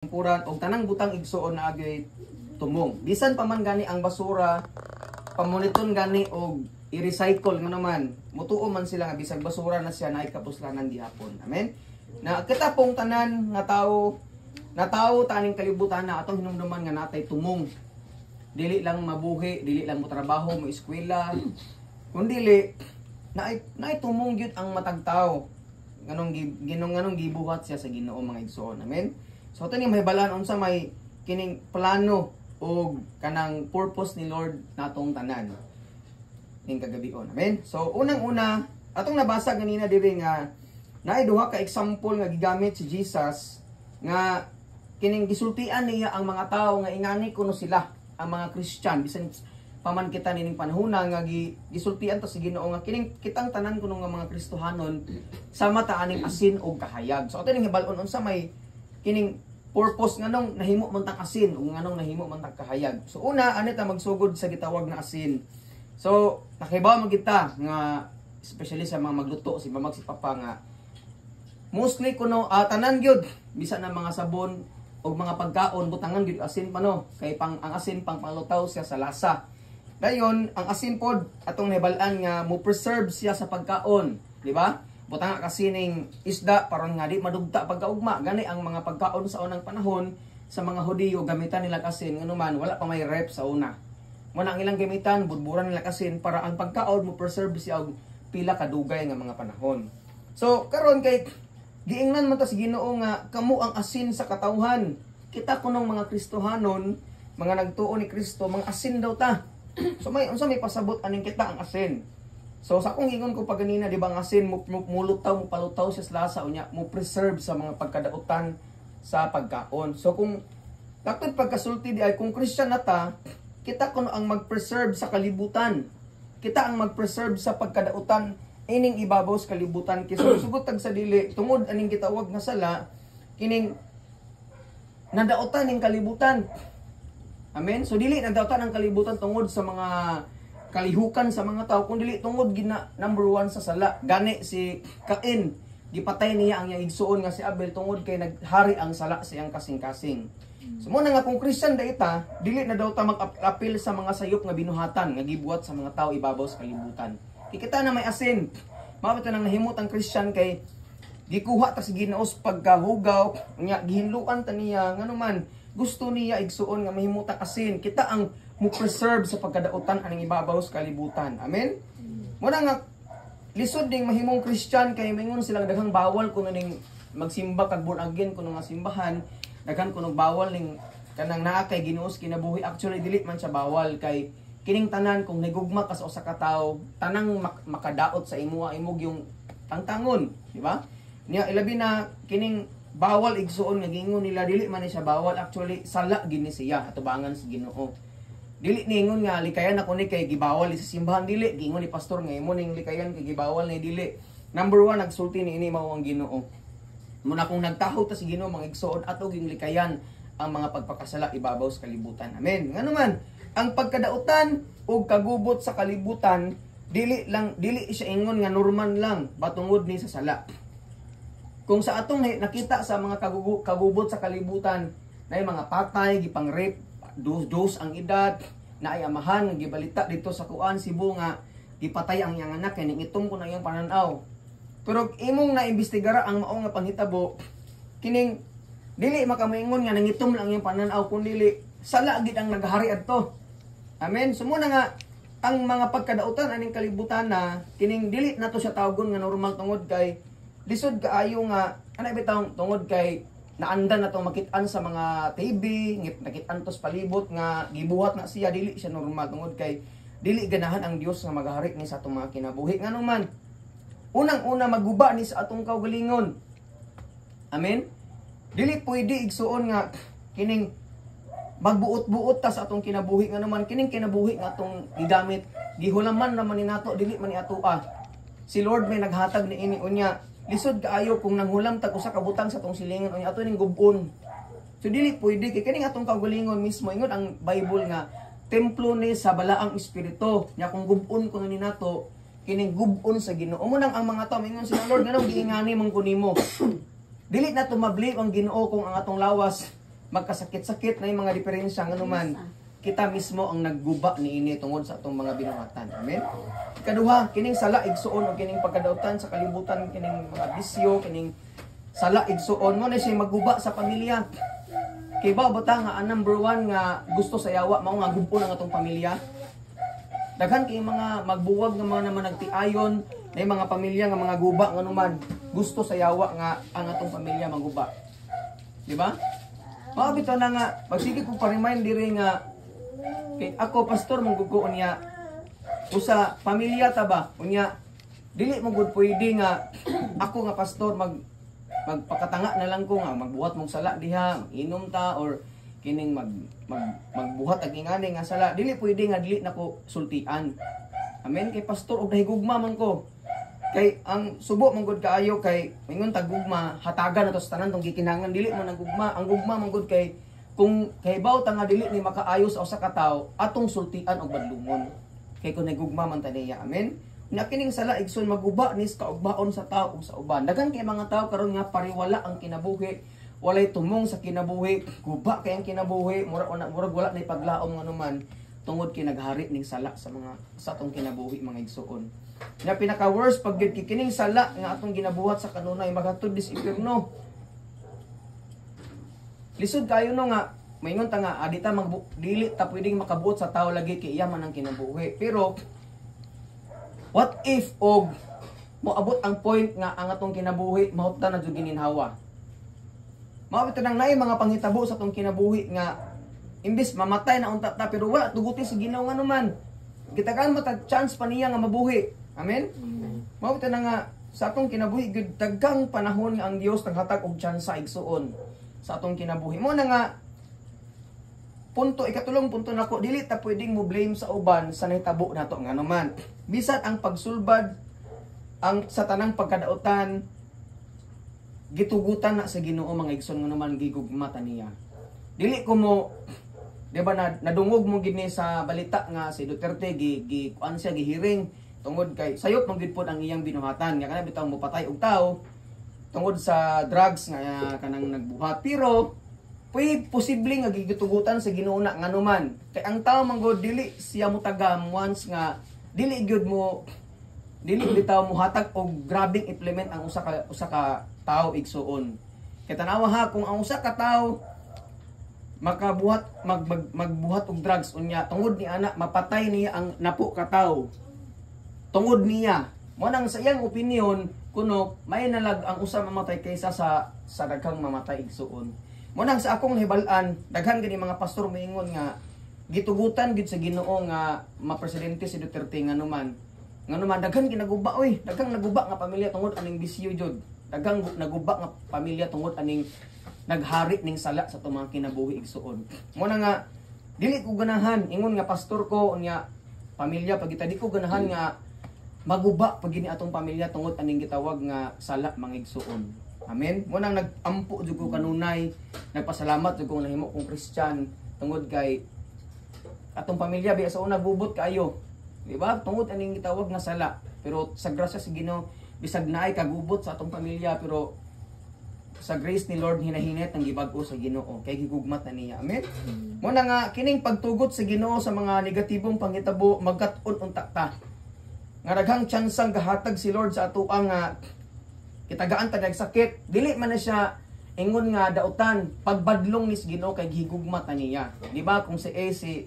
Puran og tanang butang igsuon na agay tumong. Bisan pa man gani ang basura, pamoniton gani og i-recycle nga naman. Mutuo man sila nga bisag basura na siya na ikapuslanan gihapon. Amen. Na kita pong tanan nga tawo taning kalibutan na atong hinumduman nga natay tumong. Dili lang mabuhi, dili lang mo trabaho, mo eskwela. Kundili naay tumong gyud ang matag tawo. Nganong gibuhat siya sa Ginoo mga igsoon. Amen. So ito ni mahibalaan unsa may kining plano o kanang purpose ni Lord natong tanan ning kagabion. Amen. So unang-una atong nabasa ganina diri nga naay duha ka example nga gigamit si Jesus nga kining gisultian niya ang mga tawo nga ingani kuno sila ang mga Christian bisan paman kita nining panahon nga gisultian ta sa Ginoo nga kining kitang tanan kuno nga mga Kristohanon sama ta aning asin og kahayag. So ato ning hibalon unsa may kining purpose nganong nahimo man tang asin ug nganong nahimo man tang kahayag. So una ani ta magsugod sa gitawag na asin. So nakibaw man kita nga especially sa mga magluto si mamag si papa nga mostly kuno tanan gyud bisan na mga sabon ug mga pagkaon butangan gyud asin pa no kay ang asin pang palutaw siya sa lasa. Dayon ang asin pod atong nahibalan nga mo preserve siya sa pagkaon, di ba? Butang kasi ning isda paron nga di madugta pagkaugma. Gani ang mga pagkaon sa unang panahon sa mga Hudiyo gamitan nila kasin nganuman wala pa may rep sa una. Muna ang ilang gamitan budburan nila kasin para ang pagkaon mo preserve siya og pila ka dugay nga mga panahon. So karon kay giingnan man ta sa Ginoo nga kamo ang asin sa katawhan. Kita kunong mga Kristohanon, mga nagtuo ni Kristo, mga asin daw ta. So may unsa may pasabot aning kita ang asin. So sa akong ingon ko pa ganina, di ba ang asin mulutaw mo palutaw siya sa lasa unya mo preserve sa mga pagkadautan sa pagkaon. So kung dapat pagkasulti di ay kung Christian na ta, kita kuno ang mag-preserve sa kalibutan. Kita ang mag-preserve sa pagkadautan ining ibabaw sa kalibutan kay sugot tag sa dili tungod aning gitawag nga sala kining nadautan ning kalibutan. Amen. So dili nadautan ang kalibutan tungod sa mga kalihukan sa mga tao kundi tungod gina number 1 sa sala. Gani si Cain gipatay niya ang iyang igsuon nga si Abel tungod kay naghari ang sala sa iyang kasing-kasing. So mo na nga kung Christian dayta dili na daw ta mag-apil sa mga sayop nga binuhatan nga gibuhat sa mga tao ibabaw sa kalibutan. Kikita na may asin. Mabot nang nahimot ang Christian kay gikuha ta si Ginoo sa pagkahugaw nya gihinluan ta niya nganuman gusto niya igsuon nga mahimot ang asin. Kita ang mo preserve sa pagkadautan aning ibabaw sa kalibutan. Amen. Muna nga lisod ding mahimong Christian kay mingon silang daghang bawal kuno ning magsimba kag born again kuno nga simbahan, daghan kuno bawal ning kanang naa kay Ginoo kinabuhi. Actually dili man siya bawal kay kining tanan kung nagugma ka sa usa ka tawo, tanang makadaot sa imuha imog yung tangtangon, di ba? Niya ilabi na kining bawal igsuon nga gingon nila dili man siya bawal, actually sala gini siya atubangan sa Ginoo. Dili ningon nga likayan ako ni kay gibawal sa simbahan, dili gingon ni pastor nga imo ning likayan kay gibawal ni dili. Number 1 nagsulti ni ini mao ang Ginoo. Muna kung nagtaho ta si Ginoo mga igsuon ato ging likayan ang mga pagpakasala ibabaw sa kalibutan. Amen. Nganuman ang pagkadautan o kagubot sa kalibutan dili siya ingon nga normal lang batungod ni sa sala. Kung sa atong nakita sa mga kagubot sa kalibutan na mga patay gipang rape dos ang edad na ay amahan gibalita dito sa kuan Cebu nga gipatay ang iyang anak kay ningitong ko na iyang pananaw. Pero imong na imbestigara ang mao nga panghitabo kining dili makamoingon nga nangitom lang iyang pananaw kun dili sala gid ang naghari adto. Amen. Sumuna nga ang mga pagkadautan aning kalibutan na kining dili nato siya tawgon nga normal tungod kay lisod kaayo nga ana bitaw tungod kay naandan na to makitaan sa mga TV, nakitaan to sa palibot nga gibuhat na siya dili siya normal tungod kay dili ganahan ang Dios nga magahari ni sa atong mga kinabuhi nganuman. Unang-una maguba ni sa atong kaugalingon. Amen. Dili pwede igsuon nga kining magbuot-buot ta sa atong kinabuhi nganuman kining kinabuhi nga atong gigamit gihulaman naman ni nato dili man ni atua. Si Lord may naghatag ni ini unya. Lisod kaayo kung nanghulam tag usa ka butang sa atong silingan unya ato ning gubon. So dili pwede kay kining atong kaugalingon mismo ingon ang Bible nga templo ni sa balaang espiritu. Nya kung gubon kuno ni nato kining gubon sa Ginoo. Mo nang ang mga tawo ingon sila Lord nganong giingani man kunimo. Dili na tumabli ang Ginoo kung ang atong lawas magkasakit-sakit na yung mga diferensya nga naman kita mismo ang nagguba niini tungod sa atong mga binuhatan. Amen. Ikaduha, kining sala igsuon o kining pagkadautan sa kalibutan, kining mga bisyo, kining sala igsuon mo na siya magguba sa pamilya. Kay ba bata nga ang number one nga gusto sa yawa mao nga gubo ng atong pamilya. Daghan kay mga magbuwag nga mga naman nagtiayon na mga pamilya nga mga guba nga naman gusto sa yawa nga ang atong pamilya maguba. Di ba? Mabito na nga pagsige ko pa-remind diri nga kay ako pastor mangguguon niya usa pamilya ta ba unya dili mo gud pwede nga ako nga pastor magpakatanga na lang ko nga magbuhat mong sala diha inom ta or kining magbuhat ang ingani nga sala dili pwede nga dili nako sultian. Amen. Kay pastor og nahigugma man ko kay ang subo man gud kaayo kay mingon tag gugma hatagan nato sa tanan tong gikinahanglan dili mo nang gugma ang gugma man gud kay kung kahibaw ta nga dili ni makaayo sa usa ka tawo atong sultian og badlungon kay kun nagugma man ta niya. Amen. Nya kining sala igsoon maguba nis kaugbaon sa tawo ug sa uban. Daghan kay mga tawo karon nga pariwala ang kinabuhi, walay tumong sa kinabuhi, guba kay ang kinabuhi, murag wala na paglaom nga naman tungod kay naghari ning sala sa atong kinabuhi mga igsoon. Nya pinaka worst pag gyud kining sala nga atong ginabuhat sa kanunay maghatod dis impierno. Lisod kayo no nga maingon ta nga adita dili ta pwedeng makabuot sa tawo lagi kay iya man ang kinabuhi. Pero what if og moabot ang point nga ang atong kinabuhi mahuptan na jud gininhawa. Mao bitaw nang naay mga panghitabo sa atong kinabuhi nga imbis mamatay na unta ta pero wala tuguti sa Ginoo nga naman. Gitagaan matag chance pa niya nga mabuhi. Amen. Mao bitaw na nga sa atong kinabuhi gud daghang panahon nga ang Dios naghatag og chance sa igsuon sa atong kinabuhi. Mo na nga ikatulong punto nako dili ta pwedeng mo blame sa uban sa nahitabo nato nga naman. Bisan ang pagsulbad ang sa tanang pagkadautan gitugutan na sa Ginoo mga igsoon nga naman gigugma ta niya. Dili ko mo di ba nadungog mo gid ni sa balita nga si Duterte kuan siya gihiring tungod kay sayop man gid pod ang iyang binuhatan nga kana bitaw mo patay og tawo tungod sa drugs nga kanang nagbuhat. Pero posible nga gigitugutan sa Ginoo na nga naman. Kay ang tawo man gud dili siya mutagam once nga dili bitaw mo hatag og grabing implement ang usa ka tawo igsuon. Kay tanawa ha kung ang usa ka tawo makabuhat magbuhat og drugs unya tungod ni ana mapatay niya ang napo ka tawo. Tungod niya mo nang sa iyang opinion kuno may nalag ang usa mamatay kaysa sa daghang mamatay igsuon. Mo nang sa akong nahibal-an daghan gani mga pastor moingon nga gitugutan gid sa Ginoo nga mapresidente si Duterte nga naman daghan ginaguba daghang naguba nga pamilya tungod aning bisyo jud. Daghang naguba nga pamilya tungod aning naghari ning sala sa tumang kinabuhi igsuon. Mo na nga dili ko ganahan ingon nga pastor ko unya pamilya pagita di ko ganahan nga maguba pag gini atong pamilya tungod aning gitawag nga sala mga igsuon. Amen. Mo nang nagampo jud ko kanunay, nagpasalamat jud ko nahimo kong Kristyan tungod kay atong pamilya biya sa una gubot kaayo. Di ba? Tungod aning gitawag nga sala. Pero sa grasya sa Ginoo bisag naay kagubot sa atong pamilya pero sa grace ni Lord hinahinit ang gibag-o sa Ginoo kay gigugmat na niya. Amen. Mo na nga kining pagtugot sa Ginoo sa mga negatibong panghitabo magkat-on unta ta. Nga daghang tsansang gahatag si Lord sa ato ang kitagaan ta nagsakit dili man na siya ingon nga dautan pagbadlong ni Ginoo kay gihigugma ta niya. Di ba kung si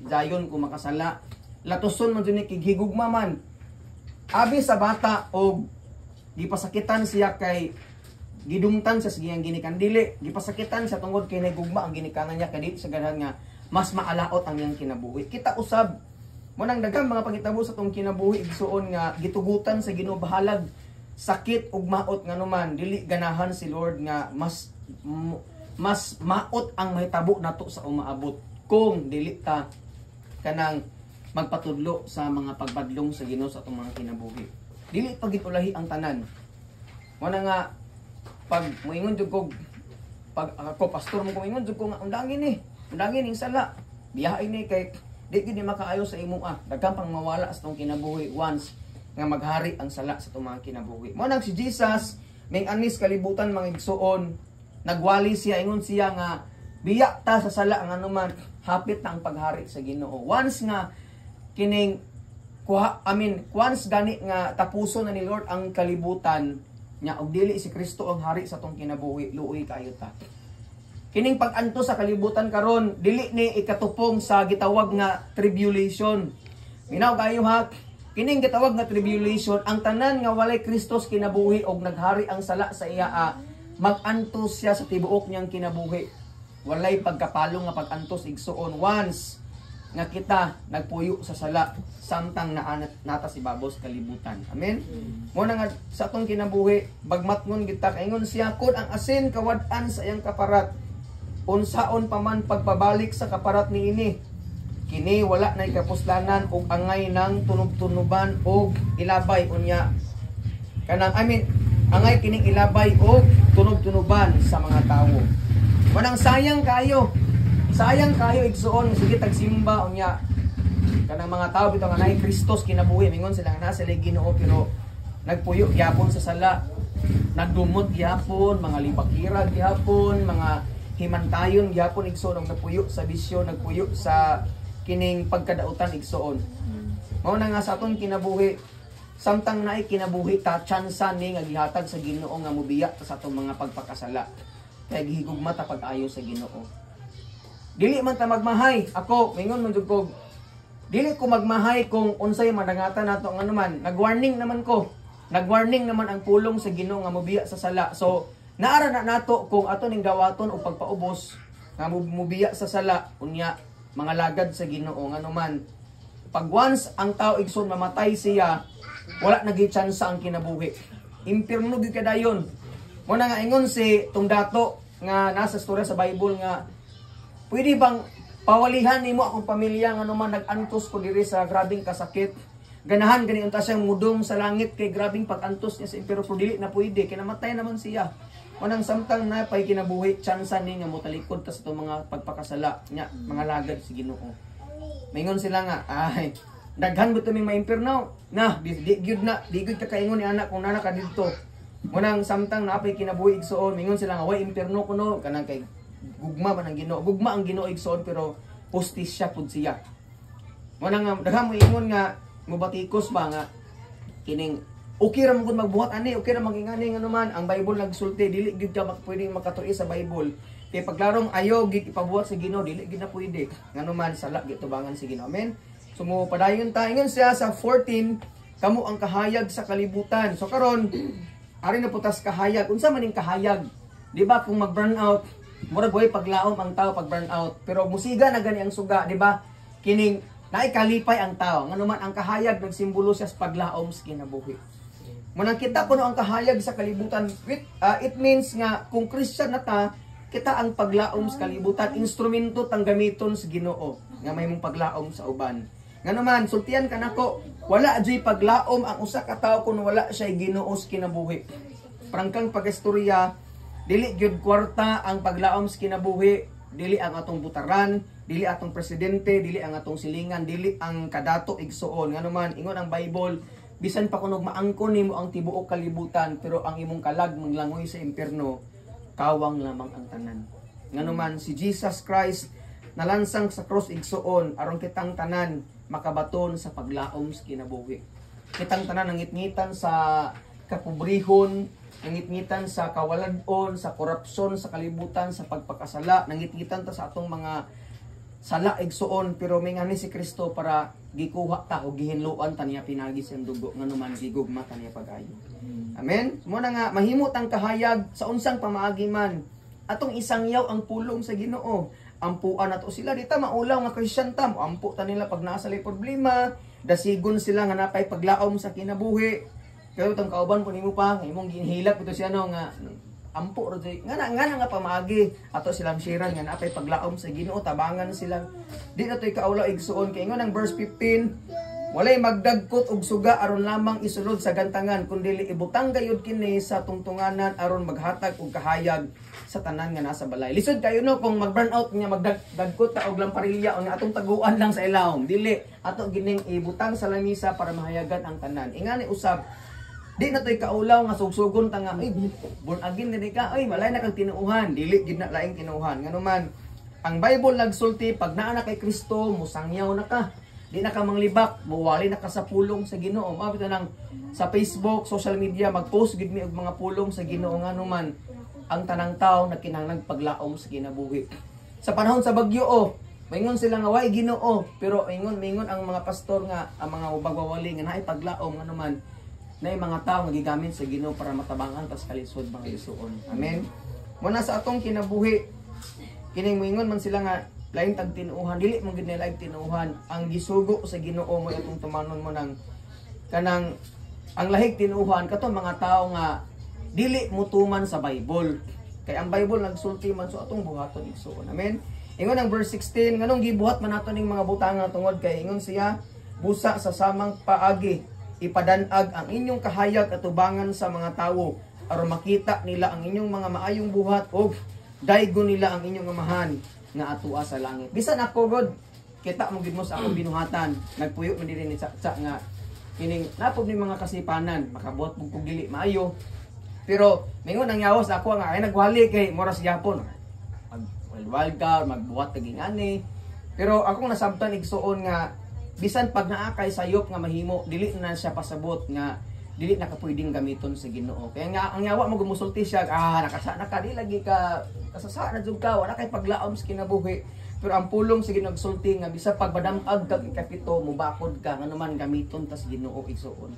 Zion kung makasala latuson man jud ni gihigugma man abi sa bata og gipasakitan siya kay gidumtan sa siyang ginikan dili gipasakitan sa tungod kay nagugma ang ginikanan niya kay sa ganahan nga mas maalaot ang iyang kinabuhi. Kita usab mo nang daghang mga panghitabo sa tong kinabuhi igsuon nga gitugutan sa Ginoo bahalag sakit ug maot nga naman dili ganahan si Lord nga mas maot ang mahitabo nato sa umaabot kung dili ta kanang magpatudlo sa mga pagbadlong sa Ginoo sa atong mga kinabuhi. Dili pagitulahi ang tanan. Mo na nga pag moingon jud ko pag ako pastor mo moingon jud ko nga undangin ning sala. Biyahe ni kay di gid makaayo sa imo daghang pang mawala sa tong kinabuhi once nga maghari ang sala sa itong mga kinabuhi. Mo nang si Jesus, may anis kalibutan mga igsuon, nagwali siya, ingon siya nga, biya ta sa sala nga naman hapit na ang paghari sa Ginoo. Once nga kining once gani nga tapuso na ni Lord ang kalibutan nya og dili si Kristo ang hari sa tong kinabuhi, luoy kayo ta. Kining pag-anto sa kalibutan karon dili ni ikatupong sa gitawag nga tribulation. Minaw kayo ha, kining gitawag nga tribulation, ang tanan nga walay Kristos kinabuhi og naghari ang sala sa iya, mag-antos siya sa tibuok niyang kinabuhi. Walay pagkapalong nga pag-antos igsuon once nga kita nagpuyo sa sala samtang nata si babos kalibutan. Amen. Mo na nga sa atong kinabuhi bagmatngon kita kaingon siya kun ang asin kawad-an sa iyang kaparat unsaon pa man pagpabalik sa kaparat niini. Kini wala na kapuslanan og angay ng tunog-tunuban og ilabay unya. Kanang angay kining ilabay og tunog-tunuban sa mga tawo. Manang sayang kayo. Sayang kayo igsuon sige tagsimba unya. Kanang mga tao bitaw nga nay Kristos kinabuhi mingon sila nga sila Ginoo pero nagpuyo gyapon sa sala. Nagdumot gyapon, mga libakira gyapon, mga himantayon gyapon igsuon og nagpuyo sa bisyo, nagpuyo sa kining pagkadautan igsuon. Mao na nga sa atong kinabuhi samtang naay kinabuhi ta tsansa ni nga gihatag sa Ginoo nga mobiya sa atong mga pagpakasala. Kay gihigugma ta pag-ayo sa Ginoo. Dili man ta magmahay. Ako mingon man jud ko dili ko magmahay kung unsay madangatan nato nga naman. Nagwarning naman ko. Nagwarning naman ang pulong sa Ginoo nga mobiya sa sala. So naara na nato kung ato ning gawaton o pagpaubos nga mobiya sa sala unya mga lagad sa Ginoo nga naman pag once ang tao igsoon mamatay siya wala nagi tsansa ang kinabuhi. Impierno gid kadayon. Mo na nga ingon si tong dato nga nasa storya sa Bible nga pwede bang pawalihan nimo akong pamilya nga naman nag-antos ko diri sa grabing kasakit. Ganahan gani unta siyang mudong sa langit kay grabing pag-antos niya sa impierno pero dili na pwede kay namatay naman siya. Manang samtang na pay kinabuhi tsansa ni nga motalikod ta sa itong mga pagpakasala nya mga lagad si Ginoo. Maingon sila nga ay daghan gud tuming maimpierno na di gyud ka kaingon ni anak kung nana ka didto. Manang samtang na pay kinabuhi igsoon maingon sila nga way impierno kuno kanang kay gugma man ang Ginoo. Gugma ang Ginoo igsoon pero hustisya pud siya. Manang daghang mo ingon nga mobatikos ba nga kining okay ra mo gud magbuhat ani, okay ra magingani nga naman ang Bible nagsulti dili gid ka pwedeng makatuloy sa Bible. Kay paglarong ayo gid ipabuhat sa Ginoo dili gid na pwede. Nga naman sala gid tubangan si Ginoo. Amen. So mo padayon ta ingon siya sa 14 kamo ang kahayag sa kalibutan. So karon ari na putas kahayag. Unsa man ning kahayag? Di ba kung mag-burn out, mura boy paglaom ang tao pag burn out. Pero musiga na gani ang suga, di ba? Kining naikalipay ang tao. Nga naman ang kahayag nagsimbolo siya sa paglaom sa kinabuhi. Munang kita puno ang kahayag sa kalibutan, it means nga kung Christian na ta, kita ang paglaom sa kalibutan, instrumento tang gamiton sa Ginoo nga may mong paglaom sa uban. Nga naman sultian ka nako, wala adjay paglaom ang usa ka tawo kun wala siya Ginoo sa kinabuhi. Prangkang pagistorya, dili gyud kwarta ang paglaom sa kinabuhi, dili ang atong butaran, dili atong presidente, dili ang atong silingan, dili ang kadato igsuon. Nga naman ingon ang Bible, bisan pa kunog maangkon nimo ang tibuok kalibutan pero ang imong kalag manglangoy sa impierno kawang lamang ang tanan. Nganuman si Jesus Christ nalansang sa cross igsuon aron kitang tanan makabaton sa paglaom sa kinabuhi. Kitang tanan nangitngitan sa kapobrehon, nangitngitan sa kawaladon, sa korupsyon sa kalibutan, sa pagpakasala, nangitngitan ta sa atong mga sala igsuon pero may ngani si Kristo para gikuha ta o gihinluan ta niya pinagi sa dugo nganuman gigugma ta niya pag-ayo. Amen. Mo na nga mahimot ang kahayag sa unsang pamaagi man atong isangyaw ang pulong sa Ginoo. Ampuan nato sila dita maulaw nga Christian ta, ampu ta nila pag nasa lay problema, dasigon sila nga napay paglaom sa kinabuhi. Pero tong kauban po nimo pa imong ginhilak ito siya no nga ampo ro nga pamaagi ato silang shiran nga napay paglaom sa Ginoo tabangan sila di na toy kaulaw igsuon kay ingon ang verse 15 walay magdagkot og suga aron lamang isulod sa gantangan kundi ibutang gayud kini sa tungtunganan aron maghatag og kahayag sa tanan nga nasa balay. Lisod kayo no kung mag-burn out nga magdagkot ta og lamparilya o nga atong taguan lang sa ilawom dili ato gining ibutang sa lamisa para mahayagan ang tanan. Ingani usab di na to'y kaulaw nga sugsugon ta nga, ay, born again din ka, ay, malay na kang tinuuhan, dili gid na laing tinuuhan. Nga naman, ang Bible nagsulti pag naa na kay Kristo musangyaw na ka. Di na ka manglibak, muwali na ka sa pulong sa Ginoo. Mabito nang sa Facebook, social media mag-post gid mi og mga pulong sa Ginoo ngano man ang tanang tawo na kinahanglan paglaom sa kinabuhi. Sa panahon sa bagyo maingon sila nga way Ginoo, pero maingon ang mga pastor nga ang mga bagwawali nga naay paglaom ngano man na mga tao nga gigamit sa Ginoo para matabangan tas kalisod mga lisuon. Amen. Muna sa atong kinabuhi kining moingon man sila nga lain tag tinuuhan, dili mo gid nila tinuuhan. Ang gisugo sa Ginoo mo itong tumanon mo ng kanang ang lahig tinuuhan kato mga tao nga dili mutuman sa Bible. Kay ang Bible nagsulti man so atong buhaton igsoon. Amen. Ingon ang verse 16, nganong gibuhat man nato ning mga butanga tungod kay ingon siya busa sa samang paagi ipadanag ang inyong kahayag at tubangan sa mga tawo aron makita nila ang inyong mga maayong buhat o daygo nila ang inyong amahan nga atua sa langit. Bisan ako god kita mo gid mo sa akong binuhatan, nagpuyo man diri ni sa nga kining napod ni mga kasipanan makabuhat pug dili maayo. Pero mingon ang yawas ako nga ay nagwali kay moras gyapon. Wild ka magbuhat kaging ani. Pero akong nasabtan igsuon nga bisan pag naa kay sayop nga mahimo dili na siya pasabot nga dili na ka pwedeng gamiton sa Ginoo. Kaya nga ang yawa mo gumusulti siya, nakasa na ka, di lagi ka kasasa na jud ka, wala kay paglaom sa kinabuhi. Pero ang pulong sa Ginoo sulti nga bisa pagbadamag kag ikapito mubakod ka nga naman gamiton tas Ginoo igsuon.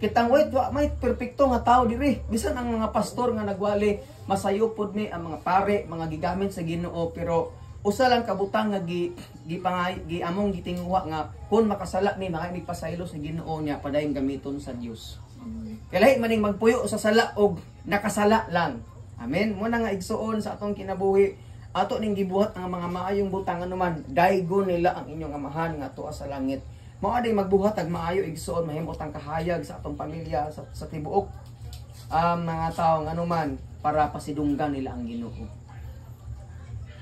Kitang wait wa may perpekto nga tao diri. Bisan ang mga pastor nga nagwali, masayo pod ni ang mga pare, mga gigamit sa Ginoo pero usa lang kabutang nga among gitinguha nga kun makasala mi mga migpasaylo sa Ginoo niya padayon gamiton sa Dios. Kaya lahi maning magpuyo sa sala og nakasala lang. Amen. Muna nga igsuon sa atong kinabuhi ato ning gibuhat ang mga maayong butang anuman daygo nila ang inyong amahan nga tuwa sa langit. Mao aday magbuhat ag maayo igsuon mahimot ang kahayag sa atong pamilya sa tibuok mga tawo anuman para pasidunggan nila ang Ginoo.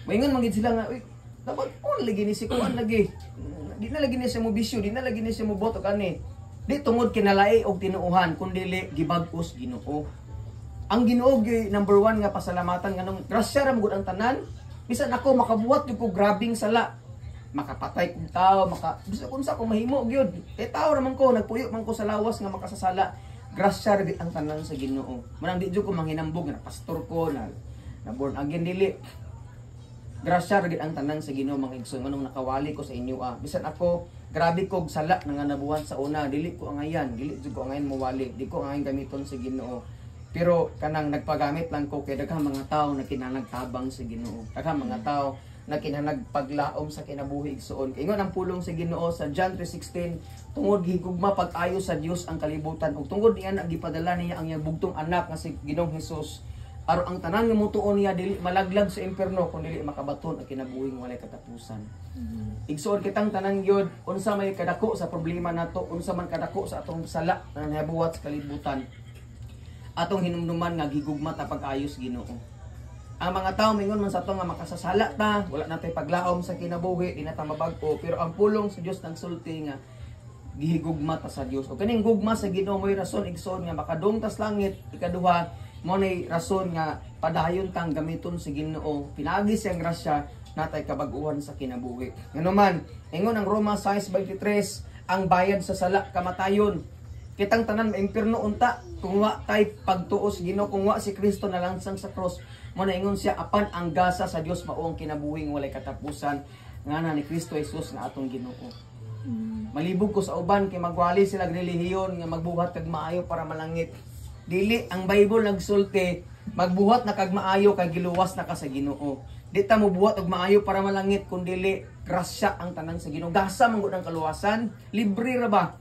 Maingon man gid sila nga, uy, dapat lagi ni si kuan lagi. Di na lagi ni siya mo bisyo, di na lagi ni siya mo boto kani. Di tungod kinalai og tinuuhan, kundi gibag-os Ginoo. Ang Ginoo number 1 nga pasalamatan nganong grasya ra magud ang tanan. Bisan ako makabuhat jud ko grabing sala. Makapatay kong tao, bisan kun sa ko mahimo gyud. Tao ra man ko, nagpuyo man ko sa lawas nga makasasala. Grasya ra gid ang tanan sa Ginoo. Manang di jud ko manghinambog na pastor ko na born again dili. Grasya ra gid ang tanan sa Ginoo mga igsoon nganong nakawali ko sa inyo bisan ako grabe kog sala nga nabuhat sa una dili ko angayan dili jud ko angayan mawali di ko angayan gamiton sa Ginoo pero kanang nagpagamit lang ko kay daghang mga tawo na kinahanglan tabang sa Ginoo daghang mga tawo na kinahanglan paglaom sa kinabuhi igsoon kay ingon ang pulong sa Ginoo sa John 3:16 tungod gihigugma pag-ayo sa Dios ang kalibutan ug tungod niya gipadala niya ang iyang bugtong anak nga si Ginoong Hesus aron ang tanan nga mutuon niya dili malaglag sa impierno kun dili makabaton ang kinabuhing walay katapusan. Igsuon kitang tanan gyud unsa may kadako sa problema nato, unsa man kadako sa atong sala nga nabuhat sa kalibutan. Atong hinumduman nga gigugma ta pag-ayos Ginoo. Ang mga tawo mingon man sa ato nga makasasala ta, wala natay paglaom sa kinabuhi, di na ta mabag-o, pero ang pulong sa Dios nagsulti nga gihigugma ta sa Dios. O kaning gugma sa Ginoo mo'y rason igsoon nga makadung tas langit, ikaduha mo nay rason nga padayon tang gamiton sa Ginoo pinagi siyang grasya natay kabag-uhan sa kinabuhi nganuman ingon ang Roma 6:23 ang bayad sa sala kamatayon kitang tanan maimpierno unta kung wa tay pagtuos Ginoo kung wa si Kristo nalansang sa cross mo na ingon siya apan ang gasa sa Dios mao ang kinabuhing walay katapusan ngana ni Kristo Jesus nga atong Ginoo. Malibog ko sa uban kay magwali sila relihiyon nga magbuhat kag maayo para malangit. Dili ang Bible nagsulti magbuhat na kag maayo kay giluwas na ka sa Ginoo. Di ta mo buhat og maayo para malangit kun dili grasya ang tanan sa Ginoo. Gasa man gud ang kaluwasan, libre ra ba?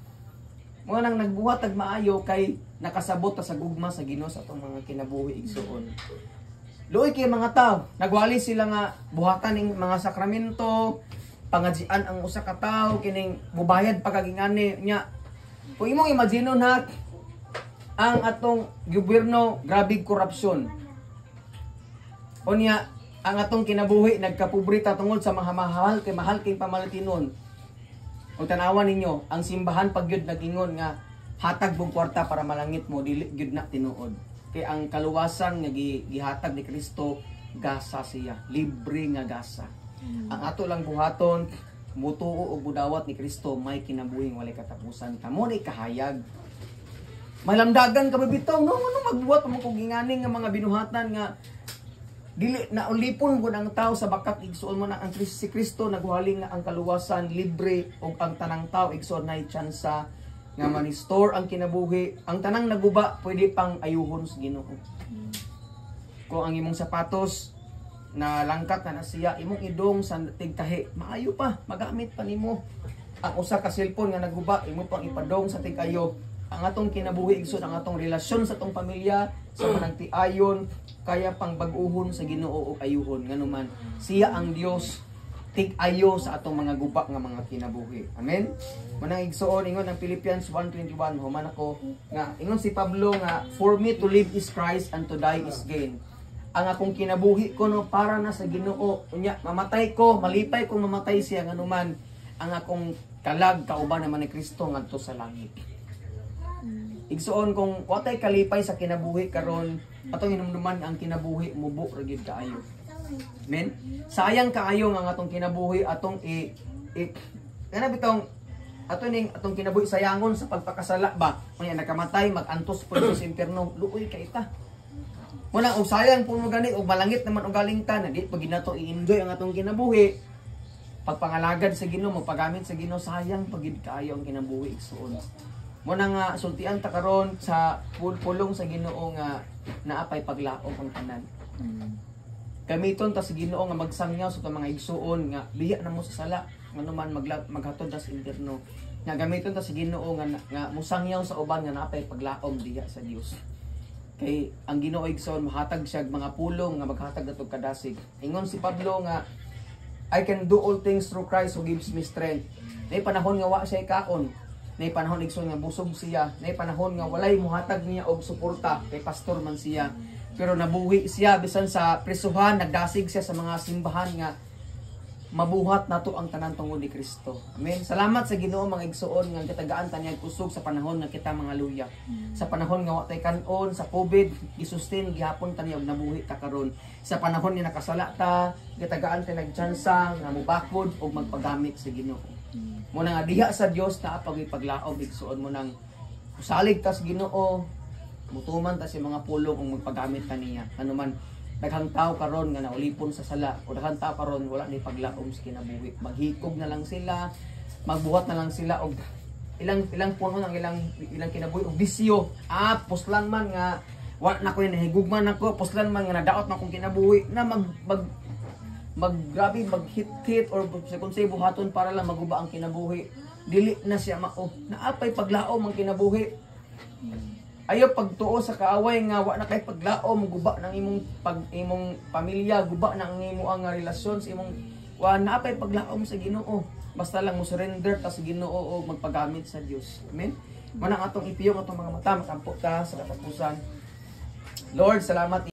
Mo nang nagbuhat og maayo kay nakasabot ta sa gugma sa Ginoo sa atong mga kinabuhi igsuon. Luoy kay mga tawo, nagwali sila nga buhatan ning mga sakramento, pangadjian ang usa ka tawo kining mubayad pagagingani nya. Kung imong imagine na ang atong gobyerno grabe korupsyon. Unya ang atong kinabuhi nagkapobrita tungod sa mahal kay pamalatinon. O tanawan ninyo, ang simbahan pagyud nagingon nga hatag bug kwarta para malangit mo dili gyud na tinuod. Kay ang kaluwasan nga gihatag ni Kristo gasa siya, libre nga gasa. Ang ato lang buhaton, mutuo og budawat ni Kristo may kinabuhing walay katapusan. Kamo ni kahayag. Malamdagan ka bitaw no magbuhat mo kog ginganing nga mga binuhatan nga dili na ulipon gud ang tao sa bakat igsuon mo na ang si Kristo nagwali nga ang kaluwasan libre ug ang tanang tao igsuon nay tsansa nga ma-restore ang kinabuhi. Ang tanang naguba pwede pang ayuhon sa Ginoo. Kung ang imong sapatos na langkat na siya imong idong sa tigtahi maayo pa magamit pa nimo. Ang usa ka cellphone nga naguba imo pang ipadong sa tigayo. Ang atong kinabuhi igsoon ang atong relasyon sa atong pamilya sa managtiayon kaya pang bag-uhon sa Ginoo ug ayuhon nganuman siya ang Dios tig-ayo sa atong mga guba nga mga kinabuhi. Amen. Manang igsuon ingon ang Philippians 1:21 human ako nga ingon si Pablo nga for me to live is Christ and to die is gain. Ang akong kinabuhi ko no para na sa Ginoo unya mamatay ko malipay kung mamatay siya nganuman ang akong kalag kauban naman ni Kristo ngadto sa langit. Igsuon kung watay kalipay sa kinabuhi karon atong hinumduman ang kinabuhi mubo ra gyud kaayo. Amen. Sayang kaayo nga atong kinabuhi atong kana bitong atong kinabuhi sayangon sa pagpakasala ba unya nakamatay magantos pud sa impierno luoy kay ta. Muna og sayang puno gani og malangit naman og galingtan na di pag ginato i-enjoy ang atong kinabuhi. Pagpangalagad sa Ginoo magpagamit sa Ginoo sayang pagid kaayo ang kinabuhi igsuon. Muna nga sultian ta karon sa pulong sa Ginoo nga naapay paglaom ang tanan. Gamiton ta sa Ginoo nga magsangyaw sa mga igsuon nga biya na mo sa sala nganuman maghatod ta sa impierno. Nga gamiton ta sa Ginoo nga musangyaw sa uban nga naapay paglaom diha sa Dios. Kay ang Ginoo igsoon mahatag siya mga pulong nga maghatag natog kadasig. Ingon si Pablo nga I can do all things through Christ who gives me strength. Nay panahon nga wa siya kaon, nay panahon igsoon nga busog siya, nay panahon nga walay muhatag niya og suporta kay pastor man siya. Pero nabuhi siya bisan sa prisuhan, nagdasig siya sa mga simbahan nga mabuhat nato ang tanan tungod ni Kristo. Amen. Salamat sa Ginoo mga igsuon nga katagaan ta niya kusog sa panahon nga kita mga luya. Sa panahon nga wa tay kanon sa COVID, gisustain gihapon ta niya og nabuhi ta karon. Sa panahon ni nakasala ta, katagaan ta nagtsansa nga mobakod og magpagamit sa Ginoo. Muna nga diha sa Dios na paglaom igsuon mo nang usalig ta sa Ginoo. Mutuman ta sa mga pulong og magpagamit ta niya. Ano man daghang tao karon nga naulipon sa sala o daghang tao karon wala ni paglaom sa kinabuhi. Maghikog na lang sila, magbuhat na lang sila og ilang puno ang ilang kinabuhi og bisyo. Puslan man nga wa na ko nahigugman ako, puslan man nga nadaot na kong kinabuhi na grabe maghit-hit or kung say buhaton para lang maguba ang kinabuhi. Dili na siya mao. Naapay paglaom ang kinabuhi. Ayo pagtuo sa kaaway nga wa na kay paglaom guba ng imong pamilya, guba ng imo ang relasyon sa imong wa na pay paglaom sa Ginoo. Basta lang mo surrender ta sa Ginoo o magpagamit sa Dios. Amen. Manang atong ipiyong atong mga mata makampo ta sa katapusan. Lord, salamat